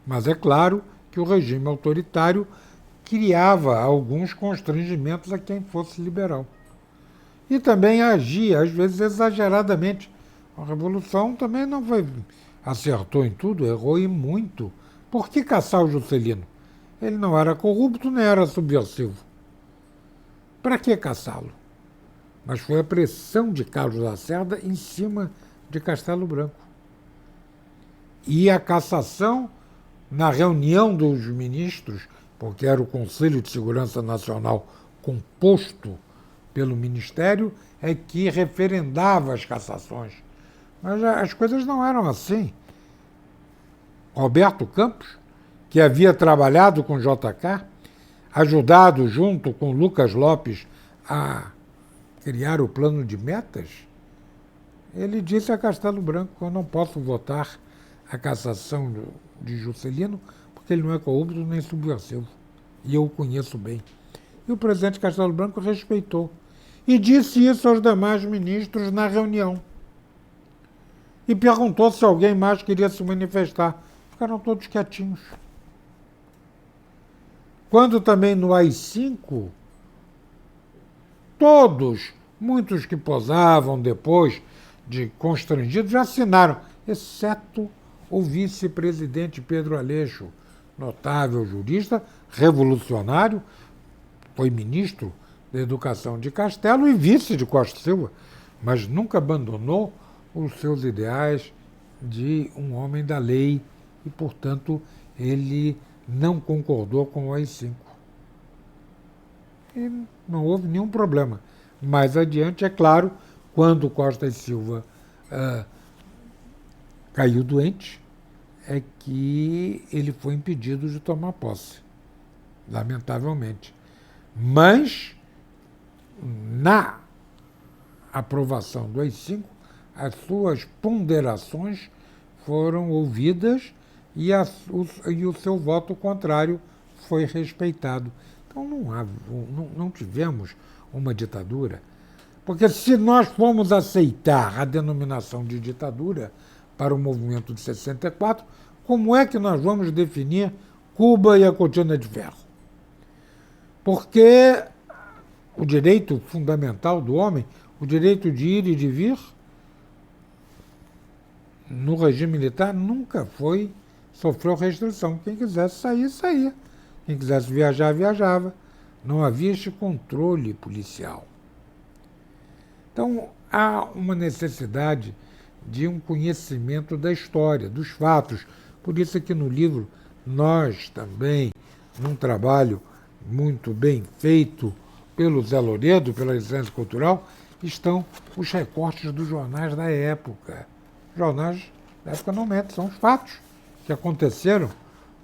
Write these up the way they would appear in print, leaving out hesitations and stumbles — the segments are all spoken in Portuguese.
Mas é claro que o regime autoritário criava alguns constrangimentos a quem fosse liberal. E também agia, às vezes, exageradamente. A Revolução também não foi. Acertou em tudo, errou em muito. Por que caçar o Juscelino? Ele não era corrupto nem era subversivo. Para que caçá-lo? Mas foi a pressão de Carlos Lacerda em cima de Castelo Branco. E a cassação, na reunião dos ministros, porque era o Conselho de Segurança Nacional composto pelo Ministério, é que referendava as cassações. Mas as coisas não eram assim. Roberto Campos, que havia trabalhado com JK, ajudado junto com Lucas Lopes a criar o plano de metas, ele disse a Castelo Branco: eu não posso votar a cassação de Juscelino porque ele não é corrupto nem subversivo. E eu o conheço bem. E o presidente Castelo Branco respeitou. E disse isso aos demais ministros na reunião. E perguntou se alguém mais queria se manifestar. Ficaram todos quietinhos. Quando também no AI-5, todos, muitos que posavam depois de constrangidos, já assinaram, exceto o vice-presidente Pedro Aleixo, notável jurista, revolucionário, foi ministro da Educação de Castelo e vice de Costa e Silva, mas nunca abandonou os seus ideais de um homem da lei e, portanto, ele não concordou com o AI-5. E não houve nenhum problema. Mais adiante, é claro, quando Costa e Silva caiu doente, é que ele foi impedido de tomar posse, lamentavelmente. Mas, na aprovação do AI-5, as suas ponderações foram ouvidas e o seu voto contrário foi respeitado. Então não tivemos uma ditadura. Porque se nós formos aceitar a denominação de ditadura para o movimento de 64, como é que nós vamos definir Cuba e a cortina de ferro? Porque o direito fundamental do homem, o direito de ir e de vir, no regime militar nunca sofreu restrição. Quem quisesse sair, saía. Quem quisesse viajar, viajava. Não havia este controle policial. Então, há uma necessidade de um conhecimento da história, dos fatos. Por isso é que no livro nós também, num trabalho muito bem feito pelo Zé Loredo, pela Licença Cultural, estão os recortes dos jornais da época. Os jornais da época não mentem, são os fatos que aconteceram.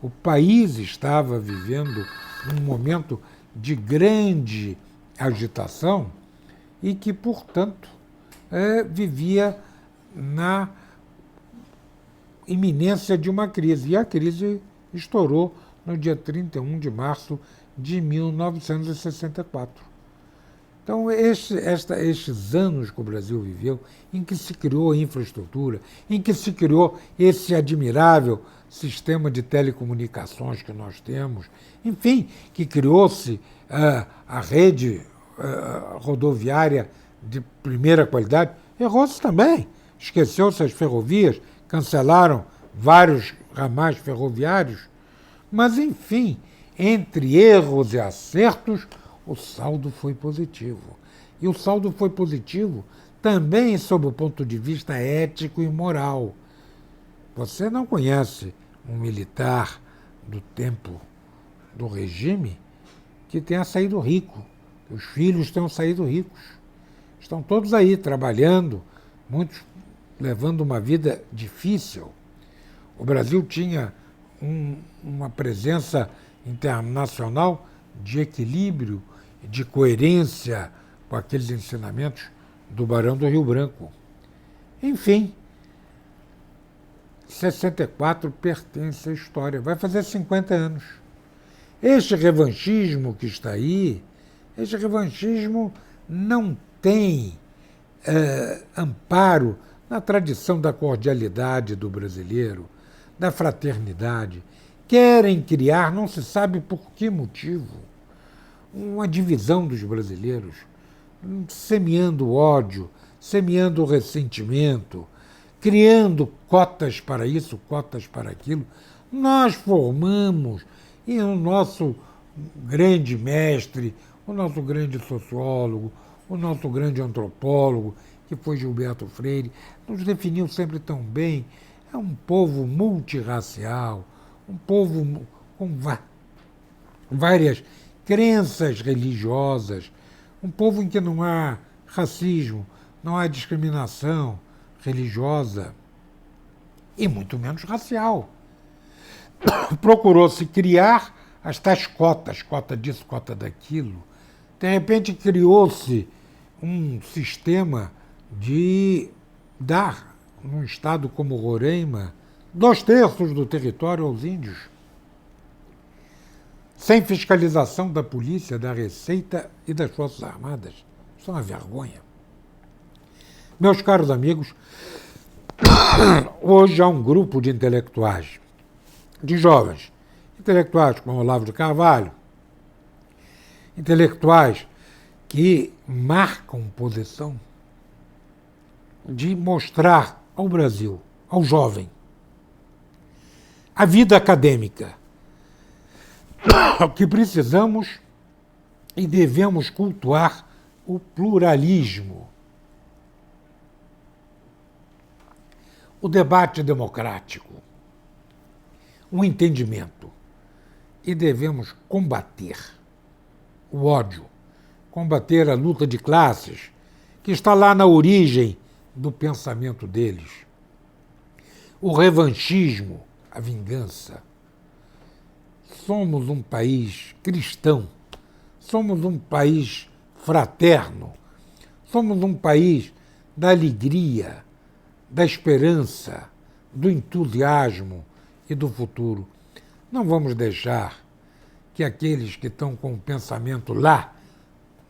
O país estava vivendo um momento de grande agitação e que, portanto, vivia na iminência de uma crise. E a crise estourou no dia 31 de março de 1964. Então, estes anos que o Brasil viveu, em que se criou a infraestrutura, em que se criou esse admirável sistema de telecomunicações que nós temos, enfim, que criou-se a rede rodoviária de primeira qualidade, errou-se também. Esqueceu-se as ferrovias, cancelaram vários ramais ferroviários, mas, enfim, entre erros e acertos, o saldo foi positivo. E o saldo foi positivo também sob o ponto de vista ético e moral. Você não conhece um militar do tempo do regime que tenha saído rico. Os filhos tenham saído ricos. Estão todos aí trabalhando, muitos levando uma vida difícil. O Brasil tinha uma presença internacional de equilíbrio, de coerência com aqueles ensinamentos do Barão do Rio Branco. Enfim, 64 pertence à história, vai fazer 50 anos. Este revanchismo que está aí, este revanchismo não tem amparo na tradição da cordialidade do brasileiro, da fraternidade. querem criar, não se sabe por que motivo, uma divisão dos brasileiros, semeando ódio, semeando ressentimento, criando cotas para isso, cotas para aquilo. Nós formamos, e o nosso grande mestre, o nosso grande sociólogo, o nosso grande antropólogo, que foi Gilberto Freire, nos definiu sempre tão bem. É um povo multirracial, um povo com várias crenças religiosas, um povo em que não há racismo, não há discriminação religiosa e muito menos racial. Procurou-se criar as tais cotas, cota disso, cota daquilo. De repente criou-se um sistema de dar, num estado como Roraima, 2/3 do território aos índios, sem fiscalização da polícia, da Receita e das Forças Armadas. Isso é uma vergonha. Meus caros amigos, hoje há um grupo de intelectuais, de jovens, intelectuais como Olavo de Carvalho, intelectuais que marcam posição de mostrar ao Brasil, ao jovem, a vida acadêmica, que precisamos e devemos cultuar o pluralismo, o debate democrático, o entendimento. E devemos combater o ódio, combater a luta de classes, que está lá na origem do pensamento deles. O revanchismo, a vingança. Somos um país cristão, somos um país fraterno, somos um país da alegria, da esperança, do entusiasmo e do futuro. Não vamos deixar que aqueles que estão com o pensamento lá,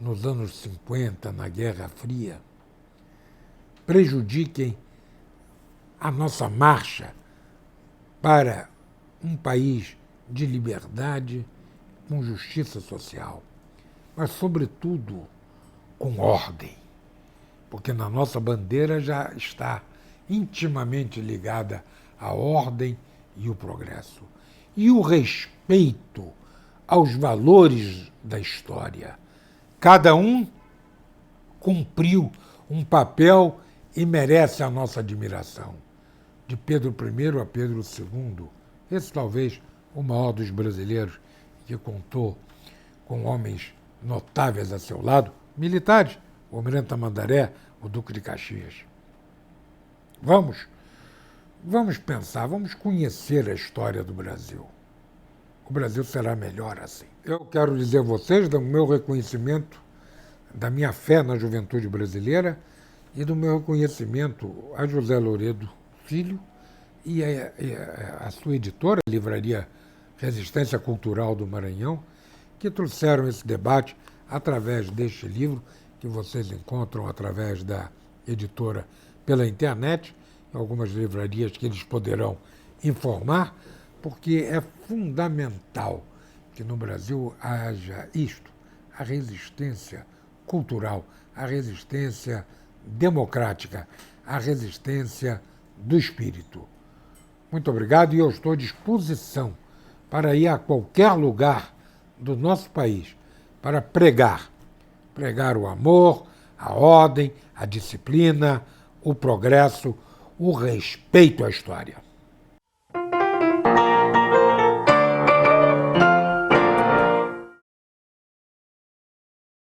nos anos 50, na Guerra Fria, prejudiquem a nossa marcha para um país de liberdade, com justiça social, mas, sobretudo, com ordem, porque na nossa bandeira já está intimamente ligada a ordem e o progresso. E o respeito aos valores da história. Cada um cumpriu um papel e merece a nossa admiração. De Pedro I a Pedro II, esse talvez o maior dos brasileiros, que contou com homens notáveis a seu lado, militares, o Almirante Tamandaré, o Duque de Caxias. Vamos pensar, vamos conhecer a história do Brasil. O Brasil será melhor assim. Eu quero dizer a vocês do meu reconhecimento, da minha fé na juventude brasileira e do meu reconhecimento a José Louredo Filho e a sua editora, a Livraria Resistência Cultural do Maranhão, que trouxeram esse debate através deste livro, que vocês encontram através da editora pela internet, em algumas livrarias que eles poderão informar, porque é fundamental que no Brasil haja isto, a resistência cultural, a resistência democrática, a resistência do espírito. Muito obrigado e eu estou à disposição para ir a qualquer lugar do nosso país para pregar o amor, a ordem, a disciplina, o progresso, o respeito à história.